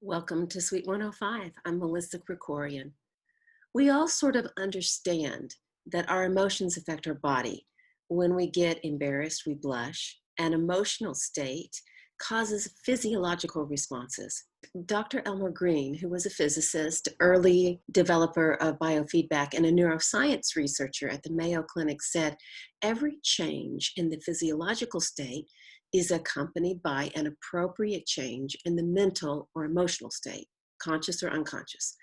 Welcome to Suite 105. I'm Melissa Krikorian. We all sort of understand that our emotions affect our body. When we get embarrassed, we blush. An emotional state causes physiological responses. Dr. Elmer Green, who was a physicist, early developer of biofeedback, and a neuroscience researcher at the Mayo Clinic, said every change in the physiological state is accompanied by an appropriate change in the mental or emotional state, conscious or unconscious.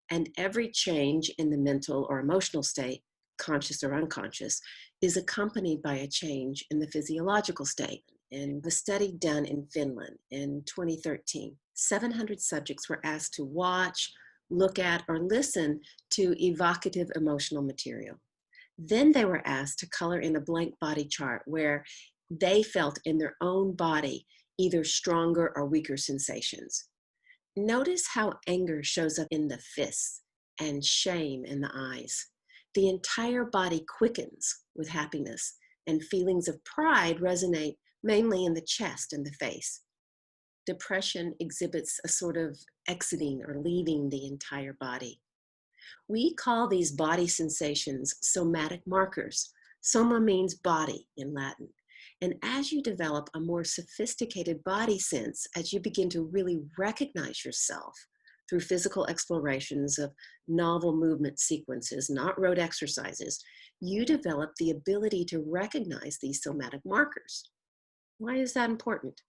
And every change in the mental or emotional state, conscious or unconscious, is accompanied by a change in the physiological state. In the study done in Finland in 2013, 700 subjects were asked to watch, look at, or listen to evocative emotional material. Then they were asked to color in a blank body chart where they felt in their own body either stronger or weaker sensations. Notice how anger shows up in the fists and shame in the eyes. The entire body quickens with happiness, and feelings of pride resonate mainly in the chest and the face. Depression exhibits a sort of exiting or leaving the entire body. We call these body sensations somatic markers. Soma means body in Latin. And as you develop a more sophisticated body sense, as you begin to really recognize yourself through physical explorations of novel movement sequences, not rote exercises, you develop the ability to recognize these somatic markers. Why is that important?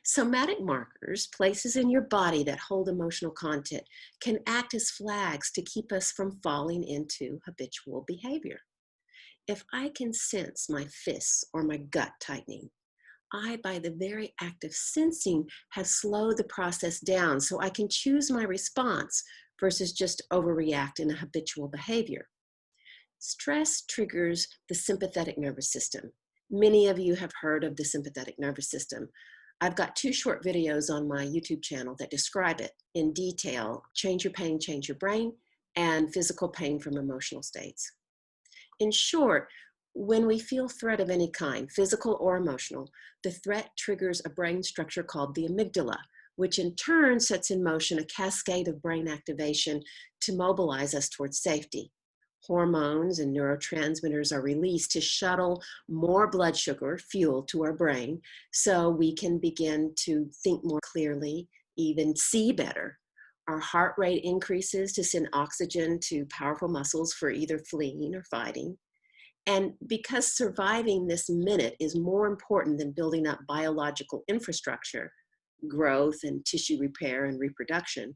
Somatic markers, places in your body that hold emotional content, can act as flags to keep us from falling into habitual behavior. If I can sense my fists or my gut tightening, I, by the very act of sensing, have slowed the process down so I can choose my response versus just overreact in a habitual behavior. Stress triggers the sympathetic nervous system. Many of you have heard of the sympathetic nervous system. I've got 2 short videos on my YouTube channel that describe it in detail: Change Your Pain, Change Your Brain, and Physical Pain from Emotional States. In short, when we feel threat of any kind, physical or emotional, the threat triggers a brain structure called the amygdala, which in turn sets in motion a cascade of brain activation to mobilize us towards safety. Hormones and neurotransmitters are released to shuttle more blood sugar, fuel, to our brain so we can begin to think more clearly, even see better. Our heart rate increases to send oxygen to powerful muscles for either fleeing or fighting. And because surviving this minute is more important than building up biological infrastructure, growth and tissue repair and reproduction,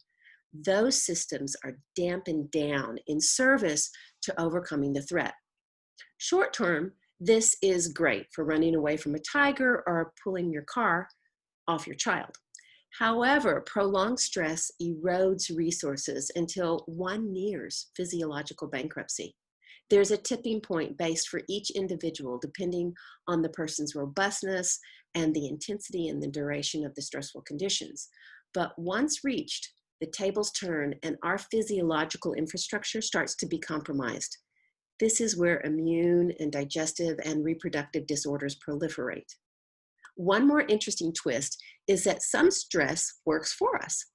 those systems are dampened down in service to overcoming the threat. Short term, this is great for running away from a tiger or pulling your car off your child. However, prolonged stress erodes resources until one nears physiological bankruptcy. There's a tipping point based for each individual depending on the person's robustness and the intensity and the duration of the stressful conditions. But once reached, the tables turn and our physiological infrastructure starts to be compromised. This is where immune and digestive and reproductive disorders proliferate. One more interesting twist is that some stress works for us.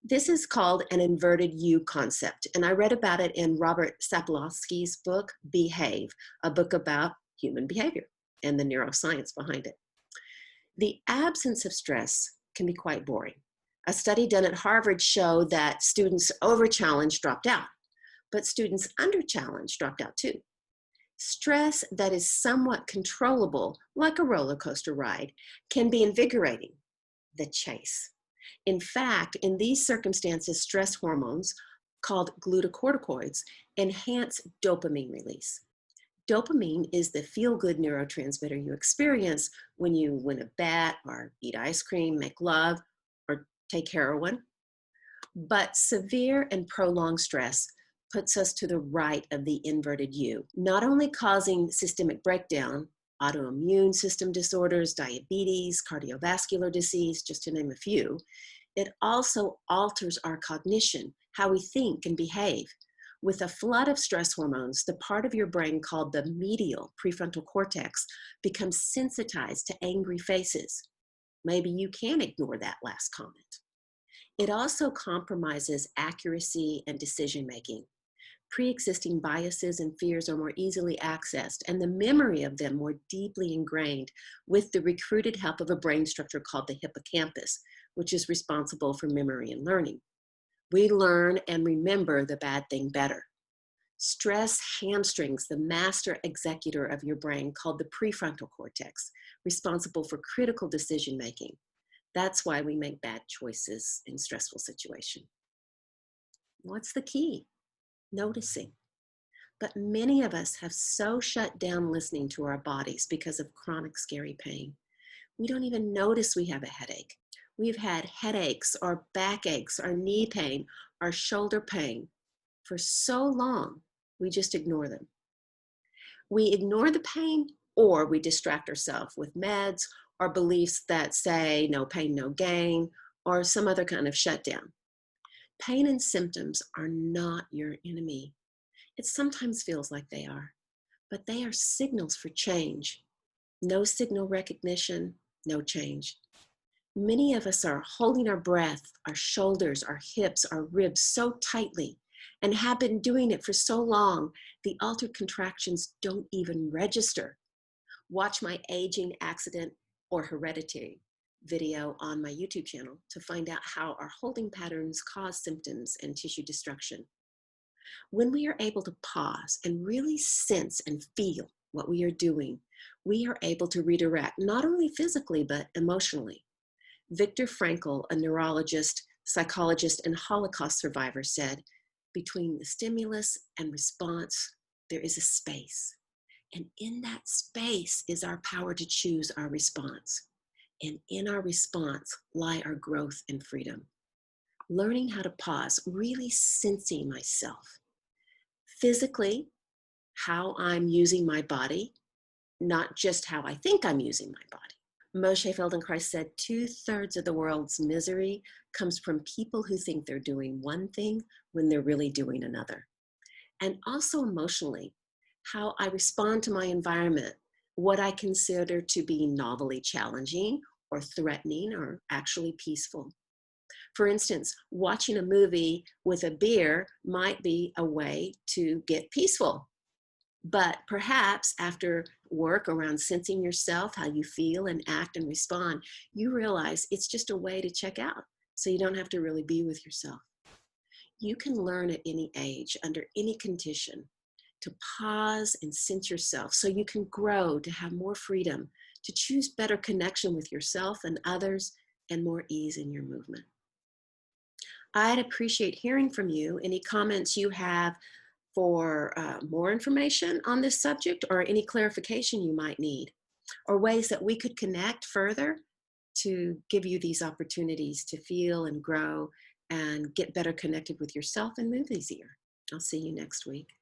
This is called an inverted U concept, and I read about it in Robert Sapolsky's book, Behave, a book about human behavior and the neuroscience behind it. The absence of stress can be quite boring. A study done at Harvard showed that students over-challenged dropped out, but students under-challenged dropped out too. Stress that is somewhat controllable, like a roller coaster ride, can be invigorating, the chase. In fact, in these circumstances, stress hormones, called glucocorticoids, enhance dopamine release. Dopamine is the feel-good neurotransmitter you experience when you win a bet or eat ice cream, make love, or take heroin. But severe and prolonged stress puts us to the right of the inverted U, not only causing systemic breakdown, autoimmune system disorders, diabetes, cardiovascular disease, just to name a few, it also alters our cognition, how we think and behave. With a flood of stress hormones, the part of your brain called the medial prefrontal cortex becomes sensitized to angry faces. Maybe you can ignore that last comment. It also compromises accuracy and decision making. Pre-existing biases and fears are more easily accessed, and the memory of them more deeply ingrained with the recruited help of a brain structure called the hippocampus, which is responsible for memory and learning. We learn and remember the bad thing better. Stress hamstrings the master executor of your brain called the prefrontal cortex, responsible for critical decision making. That's why we make bad choices in stressful situations. What's the key? Noticing. But many of us have so shut down listening to our bodies because of chronic scary pain. We don't even notice we have a headache. We've had headaches or backaches or knee pain or shoulder pain for so long, we just ignore them. We ignore the pain, or we distract ourselves with meds or beliefs that say no pain, no gain, or some other kind of shutdown. Pain and symptoms are not your enemy. It sometimes feels like they are, but they are signals for change. No signal recognition, no change. Many of us are holding our breath, our shoulders, our hips, our ribs so tightly, and have been doing it for so long, the altered contractions don't even register. Watch my aging, accident, or hereditary video on my YouTube channel to find out how our holding patterns cause symptoms and tissue destruction. When we are able to pause and really sense and feel what we are doing, we are able to redirect, not only physically, but emotionally. Viktor Frankl, a neurologist, psychologist, and Holocaust survivor, said, between the stimulus and response, there is a space. And in that space is our power to choose our response. And in our response lie our growth and freedom. Learning how to pause, really sensing myself. Physically, how I'm using my body, not just how I think I'm using my body. Moshe Feldenkrais said 2/3 of the world's misery comes from people who think they're doing one thing when they're really doing another. And also emotionally, how I respond to my environment, what I consider to be novelly challenging or threatening or actually peaceful. For instance, watching a movie with a beer might be a way to get peaceful. But perhaps after work around sensing yourself, how you feel and act and respond, you realize it's just a way to check out. So you don't have to really be with yourself. You can learn at any age, under any condition, to pause and sense yourself so you can grow, to have more freedom, to choose better connection with yourself and others, and more ease in your movement. I'd appreciate hearing from you. Any comments you have for more information on this subject, or any clarification you might need, or ways that we could connect further to give you these opportunities to feel and grow and get better connected with yourself and move easier. I'll see you next week.